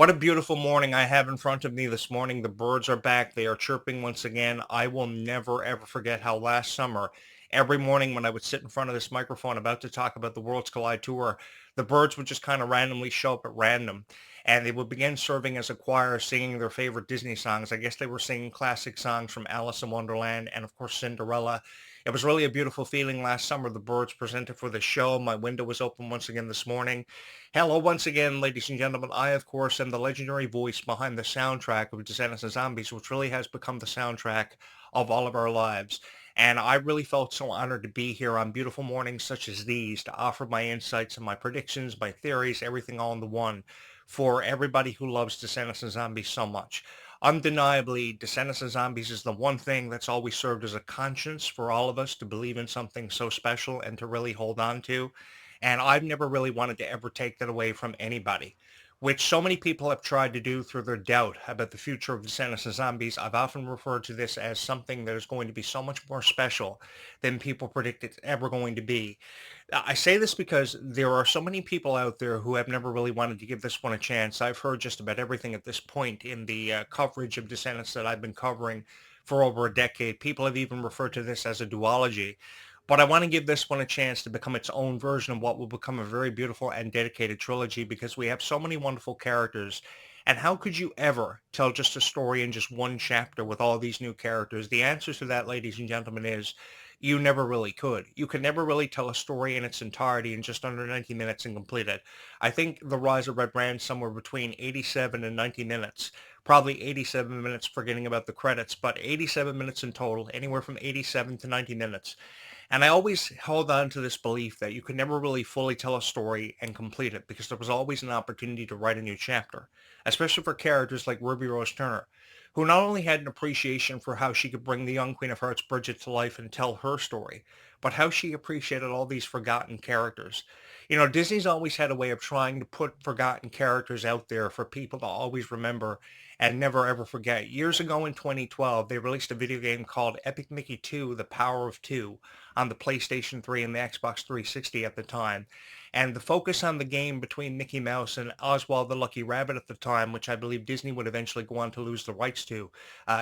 What a beautiful morning I have in front of me this morning. The birds are back. They are chirping once again. I will never, ever forget how last summer, every morning when I would sit in front of this microphone about to talk about the Worlds Collide Tour, the birds would just kind of randomly show up at random. And they would begin serving as a choir, singing their favorite Disney songs. I guess they were singing classic songs from Alice in Wonderland and, of course, Cinderella. It was really a beautiful feeling last summer. The birds presented for the show. My window was open once again this morning. Hello once again, ladies and gentlemen. I, of course, am the legendary voice behind the soundtrack of Descendants and Zombies, which really has become the soundtrack of all of our lives. And I really felt so honored to be here on beautiful mornings such as these to offer my insights and my predictions, my theories, everything all in the one for everybody who loves Descendants and Zombies so much. Undeniably, Descendants and Zombies is the one thing that's always served as a conscience for all of us to believe in something so special and to really hold on to. And I've never really wanted to ever take that away from anybody, which so many people have tried to do through their doubt about the future of Descendants and Zombies. I've often referred to this as something that is going to be so much more special than people predict it's ever going to be. I say this because there are so many people out there who have never really wanted to give this one a chance. I've heard just about everything at this point in the coverage of Descendants that I've been covering for over a decade. People have even referred to this as a duology. But I want to give this one a chance to become its own version of what will become a very beautiful and dedicated trilogy because we have so many wonderful characters. And how could you ever tell just a story in just one chapter with all these new characters? The answer to that, ladies and gentlemen, is you never really could. You could never really tell a story in its entirety in just under 90 minutes and complete it. I think The Rise of Red ran somewhere between 87 and 90 minutes. Probably 87 minutes forgetting about the credits, but 87 minutes in total, anywhere from 87 to 90 minutes. And I always held on to this belief that you could never really fully tell a story and complete it because there was always an opportunity to write a new chapter, especially for characters like Ruby Rose Turner, who not only had an appreciation for how she could bring the young Queen of Hearts Bridget to life and tell her story, but how she appreciated all these forgotten characters. You know, Disney's always had a way of trying to put forgotten characters out there for people to always remember and never ever forget. Years ago in 2012, they released a video game called Epic Mickey 2, The Power of Two on the PlayStation 3 and the Xbox 360 at the time. And the focus on the game between Mickey Mouse and Oswald the Lucky Rabbit at the time, which I believe Disney would eventually go on to lose the rights to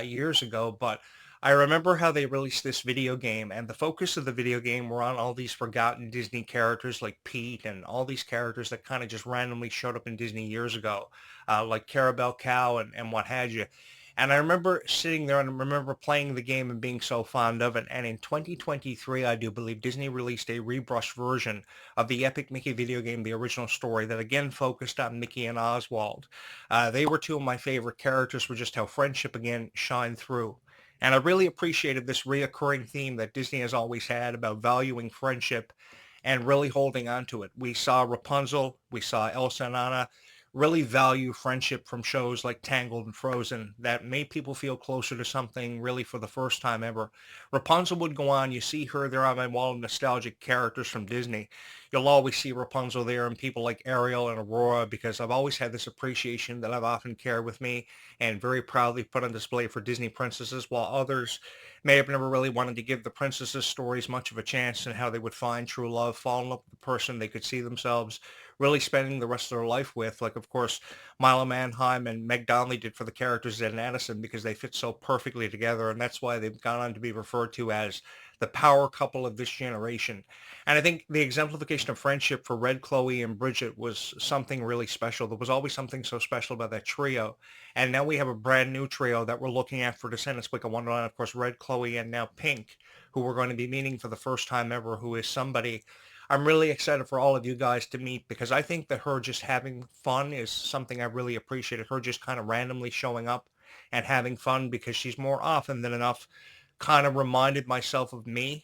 years ago. But I remember how they released this video game, and the focus of the video game were on all these forgotten Disney characters like Pete and all these characters that kind of just randomly showed up in Disney years ago, like Carabelle Cow and what have you. And I remember sitting there and I remember playing the game and being so fond of it. And in 2023, I do believe Disney released a rebrushed version of the Epic Mickey video game, the original story, that again focused on Mickey and Oswald. They were two of my favorite characters for just how friendship again shined through. And I really appreciated this reoccurring theme that Disney has always had about valuing friendship and really holding on to it. We saw Rapunzel, we saw Elsa and Anna really value friendship from shows like Tangled and Frozen that made people feel closer to something really for the first time ever. Rapunzel would go on. You see her there on my wall of nostalgic characters from Disney. You'll always see Rapunzel there and people like Ariel and Aurora because I've always had this appreciation that I've often carried with me and very proudly put on display for Disney princesses, while others may have never really wanted to give the princesses stories much of a chance and how they would find true love, fall in love with the person they could see themselves really spending the rest of their life with, like of course Milo Manheim and Meg Donnelly did for the characters Ed and Addison because they fit so perfectly together, and that's why they've gone on to be referred to as the power couple of this generation. And I think the exemplification of friendship for Red, Chloe, and Bridget was something really special. There was always something so special about that trio. And now we have a brand new trio that we're looking at for Descendants Wicked Wonderland, of course, Red, Chloe, and now Pink, who we're going to be meeting for the first time ever, who is somebody I'm really excited for all of you guys to meet because I think that her just having fun is something I really appreciated. Her just kind of randomly showing up and having fun because she's more often than enough kind of reminded myself of me.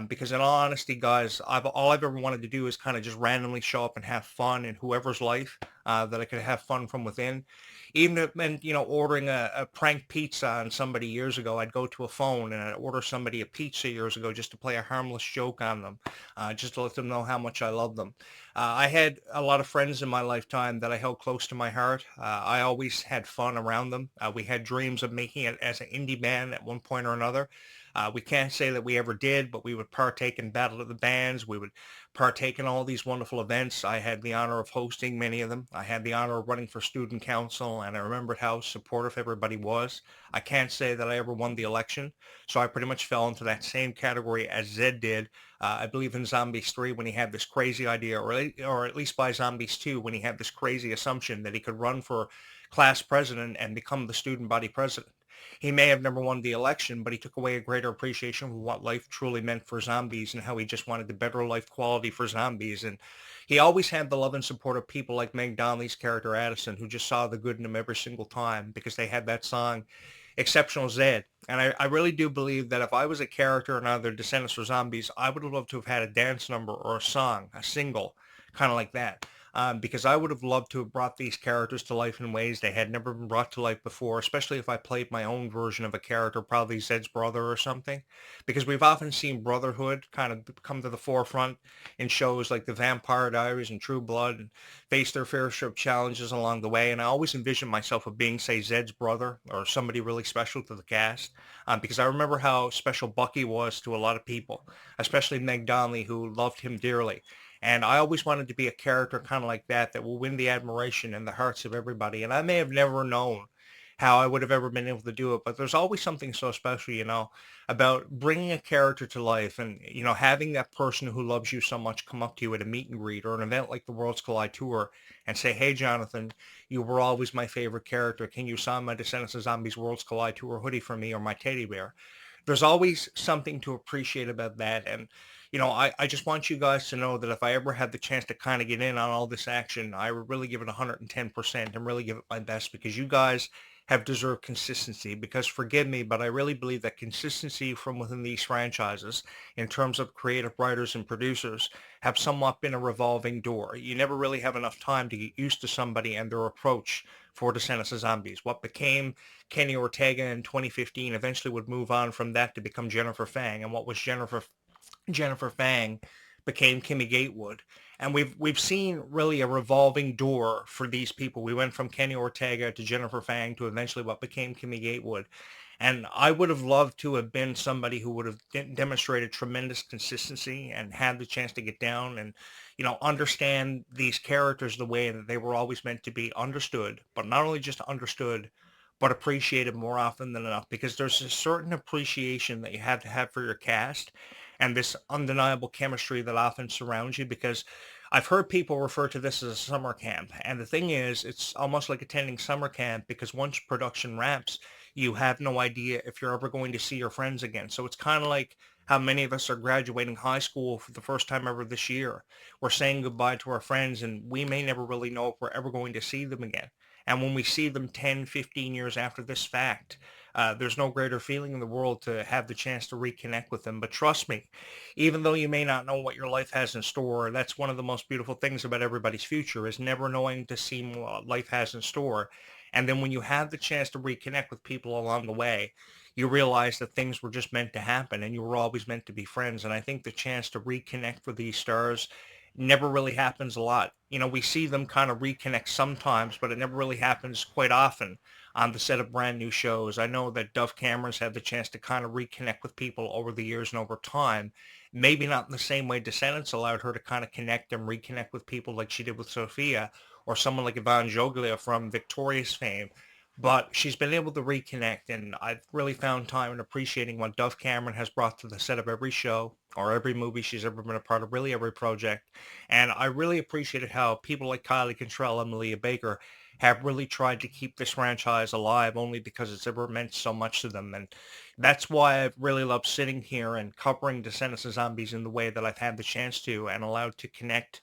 Because in all honesty, guys, all I've ever wanted to do is kind of just randomly show up and have fun in whoever's life that I could have fun from within. Even if, and ordering a prank pizza on somebody years ago, I'd go to a phone and I'd order somebody a pizza years ago just to play a harmless joke on them, just to let them know how much I love them. I had a lot of friends in my lifetime that I held close to my heart. I always had fun around them. We had dreams of making it as an indie band at one point or another. We can't say that we ever did, but we would partake in Battle of the Bands. We would partake in all these wonderful events. I had the honor of hosting many of them. I had the honor of running for student council, and I remembered how supportive everybody was. I can't say that I ever won the election, so I pretty much fell into that same category as Zed did. I believe in Zombies 3 when he had this crazy idea, or at least by Zombies 2 when he had this crazy assumption that he could run for class president and become the student body president. He may have never won the election, but he took away a greater appreciation for what life truly meant for zombies and how he just wanted the better life quality for zombies. And he always had the love and support of people like Meg Donnelly's character Addison, who just saw the good in him every single time because they had that song, Exceptional Zed. And I really do believe that if I was a character in either Descendants or Zombies, I would have loved to have had a dance number or a song, a single, kind of like that. Because I would have loved to have brought these characters to life in ways they had never been brought to life before, especially if I played my own version of a character, probably Zed's brother or something. Because we've often seen brotherhood kind of come to the forefront in shows like The Vampire Diaries and True Blood and face their fair share of challenges along the way. And I always envisioned myself of being, say, Zed's brother or somebody really special to the cast. Because I remember how special Bucky was to a lot of people, especially Meg Donnelly, who loved him dearly. And I always wanted to be a character kind of like that will win the admiration and the hearts of everybody. And I may have never known how I would have ever been able to do it, but there's always something so special, about bringing a character to life and, having that person who loves you so much come up to you at a meet and greet or an event like the Worlds Collide Tour and say, hey, Jonathan, you were always my favorite character. Can you sign my Descendants of Zombies Worlds Collide Tour hoodie for me or my teddy bear? There's always something to appreciate about that. And, I just want you guys to know that if I ever had the chance to kind of get in on all this action, I would really give it 110% and really give it my best because you guys have deserved consistency because forgive me, but I really believe that consistency from within these franchises in terms of creative writers and producers have somewhat been a revolving door. You never really have enough time to get used to somebody and their approach for Descendants of Zombies. What became Kenny Ortega in 2015 eventually would move on from that to become Jennifer Fang. And what was Jennifer Fang became Kimmy Gatewood. And we've seen really a revolving door for these people. We went from Kenny Ortega to Jennifer Fang to eventually what became Kimmy Gatewood. And I would have loved to have been somebody who would have demonstrated tremendous consistency and had the chance to get down and, understand these characters the way that they were always meant to be understood, but not only just understood, but appreciated more often than enough because there's a certain appreciation that you have to have for your cast and this undeniable chemistry that often surrounds you because I've heard people refer to this as a summer camp. And the thing is, it's almost like attending summer camp because once production wraps, you have no idea if you're ever going to see your friends again. So it's kind of like how many of us are graduating high school for the first time ever this year. We're saying goodbye to our friends and we may never really know if we're ever going to see them again. And when we see them 10, 15 years after this fact, there's no greater feeling in the world to have the chance to reconnect with them. But trust me, even though you may not know what your life has in store, that's one of the most beautiful things about everybody's future is never knowing to see what life has in store. And then when you have the chance to reconnect with people along the way, you realize that things were just meant to happen and you were always meant to be friends. And I think the chance to reconnect with these stars never really happens a lot. We see them kind of reconnect sometimes, but it never really happens quite often on the set of brand new shows. I know that Dove Cameron's had the chance to kind of reconnect with people over the years and over time. Maybe not in the same way Descendants allowed her to kind of connect and reconnect with people like she did with Sophia or someone like Yvonne Joglia from Victoria's fame. But she's been able to reconnect, and I've really found time in appreciating what Dove Cameron has brought to the set of every show or every movie she's ever been a part of, really every project. And I really appreciated how people like Kylie Cantrell and Malia Baker have really tried to keep this franchise alive only because it's ever meant so much to them. And that's why I've really loved sitting here and covering Descendants of Zombies in the way that I've had the chance to and allowed to connect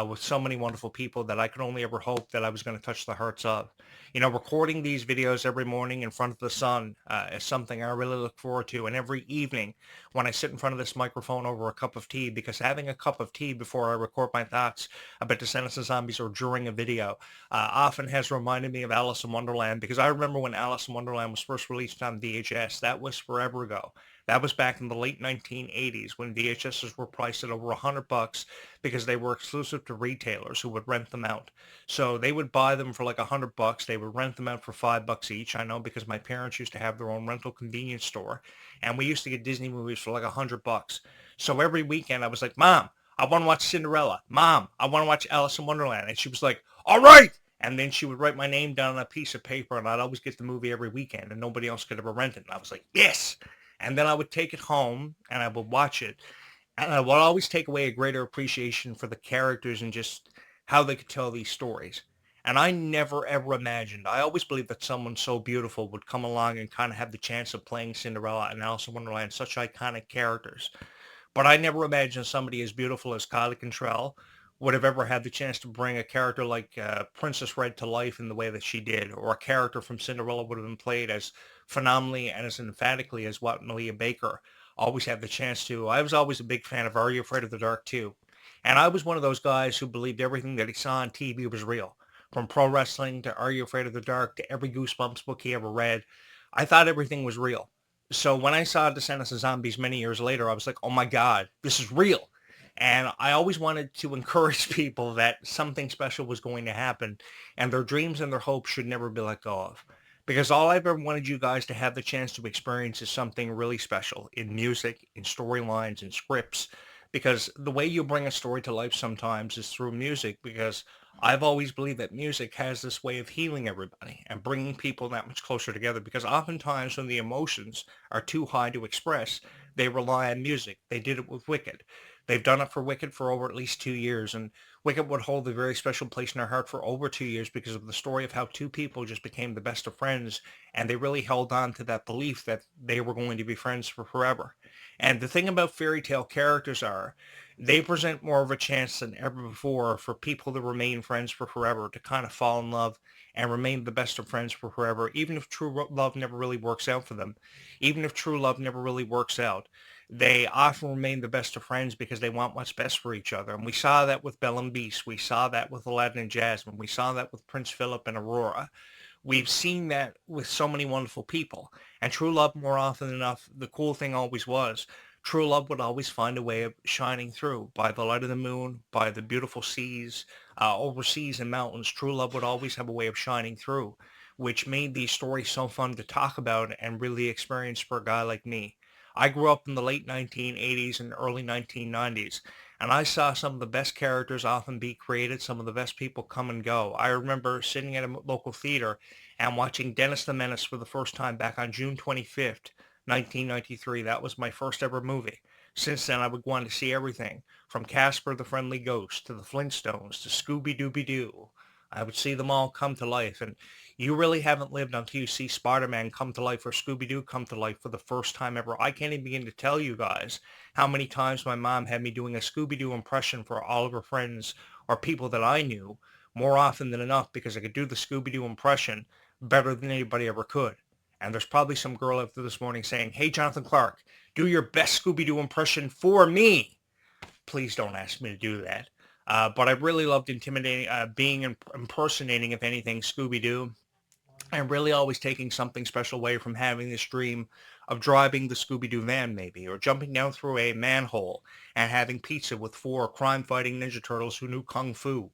with so many wonderful people that I could only ever hope that I was going to touch the hearts of. Recording these videos every morning in front of the sun is something I really look forward to. And every evening when I sit in front of this microphone over a cup of tea, because having a cup of tea before I record my thoughts about Descendants of Zombies or during a video often has reminded me of Alice in Wonderland, because I remember when Alice in Wonderland was first released on VHS. That was forever ago. That was back in the late 1980s when VHSs were priced at over $100 because they were exclusive to retailers who would rent them out. So they would buy them for like $100. They would rent them out for $5 each. I know because my parents used to have their own rental convenience store, and we used to get Disney movies for like $100. So every weekend I was like, Mom, I want to watch Cinderella. Mom, I want to watch Alice in Wonderland. And she was like, all right. And then she would write my name down on a piece of paper, and I'd always get the movie every weekend, and nobody else could ever rent it. And I was like, yes. And then I would take it home, and I would watch it. And I would always take away a greater appreciation for the characters and just how they could tell these stories. And I never ever imagined, I always believed that someone so beautiful would come along and kind of have the chance of playing Cinderella and Alice in Wonderland, such iconic characters. But I never imagined somebody as beautiful as Kylie Cantrell would have ever had the chance to bring a character like Princess Red to life in the way that she did, or a character from Cinderella would have been played as phenomenally and as emphatically as what Malia Baker always had the chance to. I was always a big fan of Are You Afraid of the Dark too? And I was one of those guys who believed everything that he saw on TV was real. From pro wrestling to Are You Afraid of the Dark to every Goosebumps book he ever read, I thought everything was real. So when I saw Descendants of Zombies many years later, I was like, oh my God, this is real. And I always wanted to encourage people that something special was going to happen, and their dreams and their hopes should never be let go of. Because all I've ever wanted you guys to have the chance to experience is something really special in music, in storylines, in scripts. Because the way you bring a story to life sometimes is through music, because I've always believed that music has this way of healing everybody and bringing people that much closer together, because oftentimes when the emotions are too high to express, they rely on music. They did it with Wicked. They've done it for Wicked for over at least 2 years, and Wicked would hold a very special place in our heart for over 2 years because of the story of how two people just became the best of friends, and they really held on to that belief that they were going to be friends for forever. And the thing about fairy tale characters are they present more of a chance than ever before for people to remain friends for forever, to kind of fall in love and remain the best of friends for forever, even if true love never really works out for them. Even if true love never really works out, they often remain the best of friends because they want what's best for each other. And we saw that with Belle and Beast. We saw that with Aladdin and Jasmine. We saw that with Prince Philip and Aurora. We've seen that with so many wonderful people. And true love, more often than enough, the cool thing always was, true love would always find a way of shining through by the light of the moon, by the beautiful seas, over seas and mountains. True love would always have a way of shining through, which made these stories so fun to talk about and really experience for a guy like me. I grew up in the late 1980s and early 1990s, and I saw some of the best characters often be created, some of the best people come and go. I remember sitting at a local theater and watching Dennis the Menace for the first time back on June 25th, 1993. That was my first ever movie. Since then, I would go on to see everything from Casper the Friendly Ghost to the Flintstones to Scooby-Dooby-Doo. I would see them all come to life, and you really haven't lived until you see Spider-Man come to life or Scooby-Doo come to life for the first time ever. I can't even begin to tell you guys how many times my mom had me doing a Scooby-Doo impression for all of her friends or people that I knew, more often than enough, because I could do the Scooby-Doo impression better than anybody ever could. And there's probably some girl out there this morning saying, hey, Jonathan Clarke, do your best Scooby-Doo impression for me. Please don't ask me to do that. But I really loved intimidating, impersonating, if anything, Scooby-Doo, and really always taking something special away from having this dream of driving the Scooby-Doo van maybe, or jumping down through a manhole and having pizza with four crime-fighting Ninja Turtles who knew Kung Fu.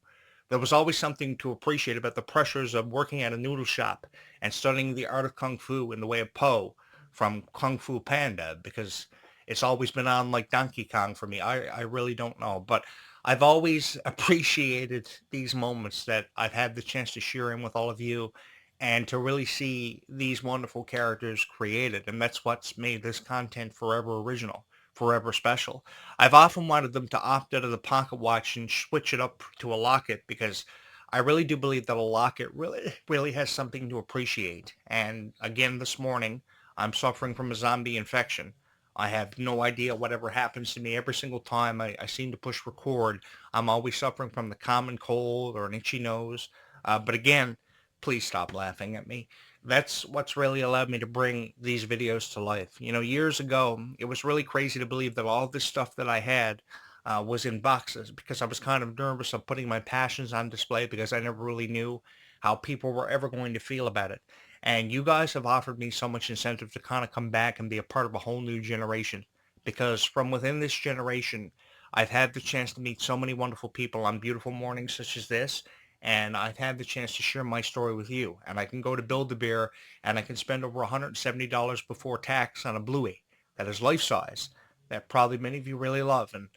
There was always something to appreciate about the pressures of working at a noodle shop and studying the art of Kung Fu in the way of Po from Kung Fu Panda, because it's always been on like Donkey Kong for me. I really don't know, but I've always appreciated these moments that I've had the chance to share in with all of you and to really see these wonderful characters created. And that's what's made this content forever original, forever special. I've often wanted them to opt out of the pocket watch and switch it up to a locket, because I really do believe that a locket really has something to appreciate. And again, this morning, I'm suffering from a zombie infection. I have no idea whatever happens to me every single time I seem to push record. I'm always suffering from the common cold or an itchy nose. But again, please stop laughing at me. That's what's really allowed me to bring these videos to life. You know, years ago, it was really crazy to believe that all this stuff that I had was in boxes, because I was kind of nervous of putting my passions on display, because I never really knew how people were ever going to feel about it. And you guys have offered me so much incentive to kind of come back and be a part of a whole new generation, because from within this generation, I've had the chance to meet so many wonderful people on beautiful mornings such as this, and I've had the chance to share my story with you. And I can go to Build-A-Bear and I can spend over $170 before tax on a Bluey that is life size, that probably many of you really love. And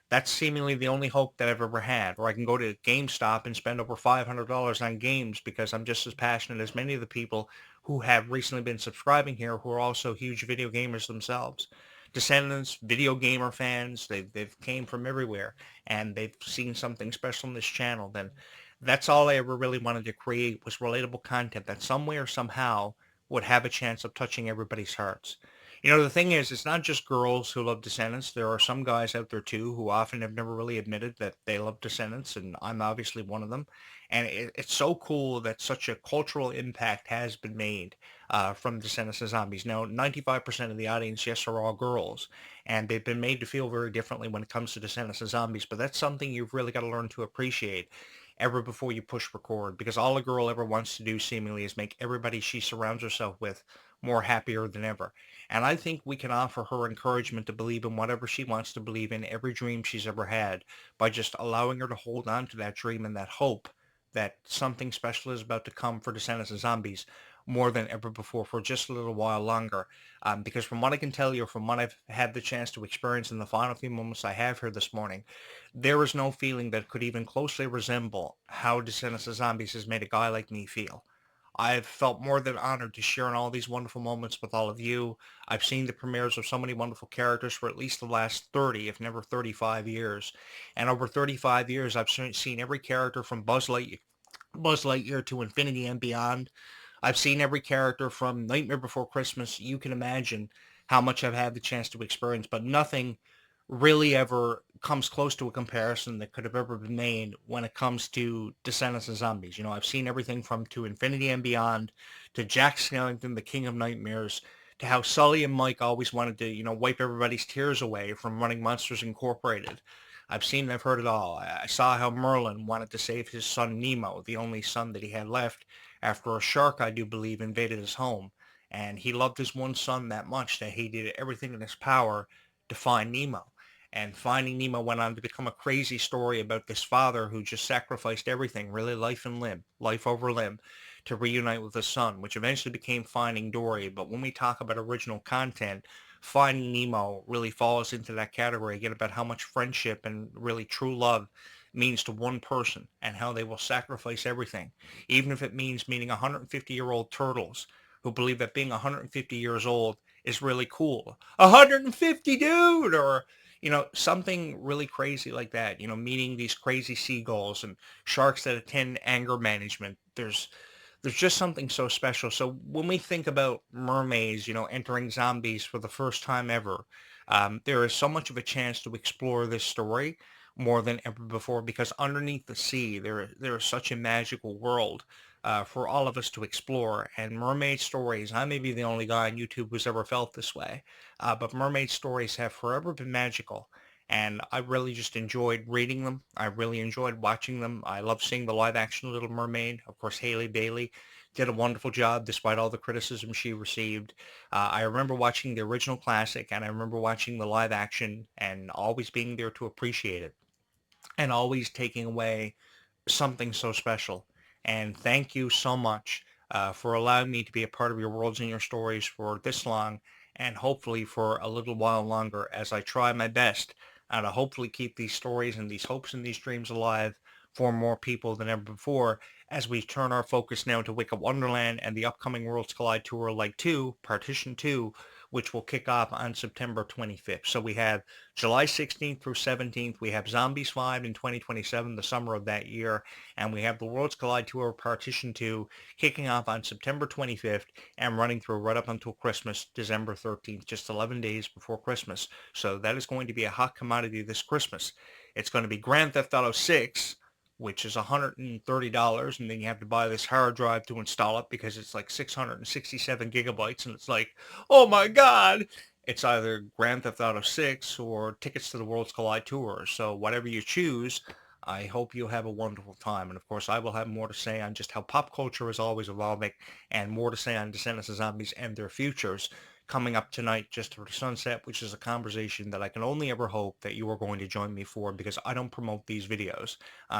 That's seemingly the only hope that I've ever had. Or I can go to GameStop and spend over $500 on games because I'm just as passionate as many of the people who have recently been subscribing here who are also huge video gamers themselves. Descendants, video gamer fans, they've came from everywhere and they've seen something special in this channel. Then that's all I ever really wanted to create was relatable content that some way or somehow would have a chance of touching everybody's hearts. The thing is, it's not just girls who love Descendants. There are some guys out there too who often have never really admitted that they love Descendants, and I'm obviously one of them. And it's so cool that such a cultural impact has been made from Descendants to Zombies. Now, 95% of the audience, yes, are all girls, and they've been made to feel very differently when it comes to Descendants to Zombies, but that's something you've really got to learn to appreciate ever before you push record, because all a girl ever wants to do seemingly is make everybody she surrounds herself with more happier than ever. And I think we can offer her encouragement to believe in whatever she wants to believe in, every dream she's ever had, by just allowing her to hold on to that dream and that hope that something special is about to come for Descendants of Zombies more than ever before for just a little while longer. Because from what I can tell you, from what I've had the chance to experience in the final few moments I have here this morning, there is no feeling that could even closely resemble how Descendants of Zombies has made a guy like me feel. I've felt more than honored to share in all these wonderful moments with all of you. I've seen the premieres of so many wonderful characters for at least the last 30, if never 35 years. And over 35 years, I've seen every character from Buzz Lightyear to Infinity and beyond. I've seen every character from Nightmare Before Christmas. You can imagine how much I've had the chance to experience, but nothing really ever comes close to a comparison that could have ever been made when it comes to Descendants of Zombies. I've seen everything from To Infinity and Beyond, to Jack Skellington, the King of Nightmares, to how Sully and Mike always wanted to, wipe everybody's tears away from running Monsters Incorporated. I've seen and I've heard it all. I saw how Merlin wanted to save his son Nemo, the only son that he had left, after a shark, I do believe, invaded his home. And he loved his one son that much that he did everything in his power to find Nemo. And Finding Nemo went on to become a crazy story about this father who just sacrificed everything, really life over limb, to reunite with his son, which eventually became Finding Dory. But when we talk about original content, Finding Nemo really falls into that category again about how much friendship and really true love means to one person and how they will sacrifice everything, even if it means meeting 150-year-old turtles who believe that being 150 years old is really cool. 150, dude! Or something really crazy like that, meeting these crazy seagulls and sharks that attend anger management. There's just something so special. So when we think about mermaids, entering zombies for the first time ever, there is so much of a chance to explore this story more than ever before because underneath the sea, there is such a magical world for all of us to explore. And mermaid stories, I may be the only guy on YouTube who's ever felt this way, but mermaid stories have forever been magical. And I really just enjoyed reading them. I really enjoyed watching them. I love seeing the live action Little Mermaid. Of course, Haley Bailey did a wonderful job despite all the criticism she received. I remember watching the original classic and I remember watching the live action and always being there to appreciate it and always taking away something so special. And thank you so much for allowing me to be a part of your worlds and your stories for this long and hopefully for a little while longer as I try my best to hopefully keep these stories and these hopes and these dreams alive for more people than ever before as we turn our focus now to Wake Up Wonderland and the upcoming Worlds Collide Tour Leg 2, Partition 2, which will kick off on September 25th. So we have July 16th through 17th. We have Zombies 5 in 2027, the summer of that year. And we have the Worlds Collide Tour Partition 2 kicking off on September 25th and running through right up until Christmas, December 13th, just 11 days before Christmas. So that is going to be a hot commodity this Christmas. It's going to be Grand Theft Auto 6, which is $130, and then you have to buy this hard drive to install it because it's like 667 gigabytes, and it's like, oh my God! It's either Grand Theft Auto 6 or tickets to the Worlds Collide Tour. So whatever you choose, I hope you have a wonderful time. And of course, I will have more to say on just how pop culture is always evolving and more to say on Descendants of Zombies and their futures coming up tonight just for sunset, which is a conversation that I can only ever hope that you are going to join me for because I don't promote these videos.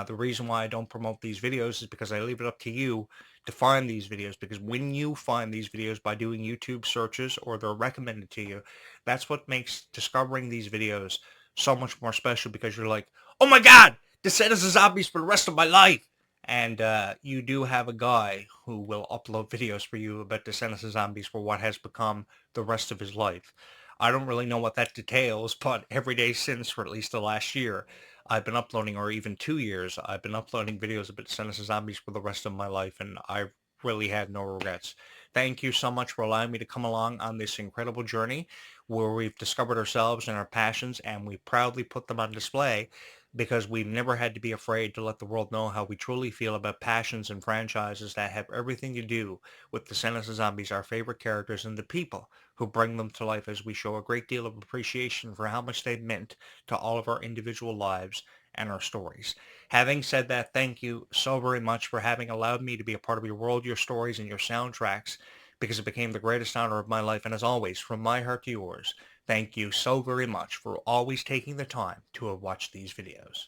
The reason why I don't promote these videos is because I leave it up to you to find these videos because when you find these videos by doing YouTube searches or they're recommended to you, that's what makes discovering these videos so much more special because you're like, oh my God, Descendants of Zombies for the rest of my life. And you do have a guy who will upload videos for you about Descendants of Zombies for what has become the rest of his life. I don't really know what that details, but every day since, for at least the last year, I've been uploading, or even 2 years, I've been uploading videos about Descendants of Zombies for the rest of my life, and I really had no regrets. Thank you so much for allowing me to come along on this incredible journey where we've discovered ourselves and our passions, and we proudly put them on display because we've never had to be afraid to let the world know how we truly feel about passions and franchises that have everything to do with Descendants of Zombies, our favorite characters, and the people who bring them to life, as we show a great deal of appreciation for how much they've meant to all of our individual lives and our stories. Having said that, thank you so very much for having allowed me to be a part of your world, your stories, and your soundtracks, because it became the greatest honor of my life. And as always, from my heart to yours, thank you so very much for always taking the time to watch these videos.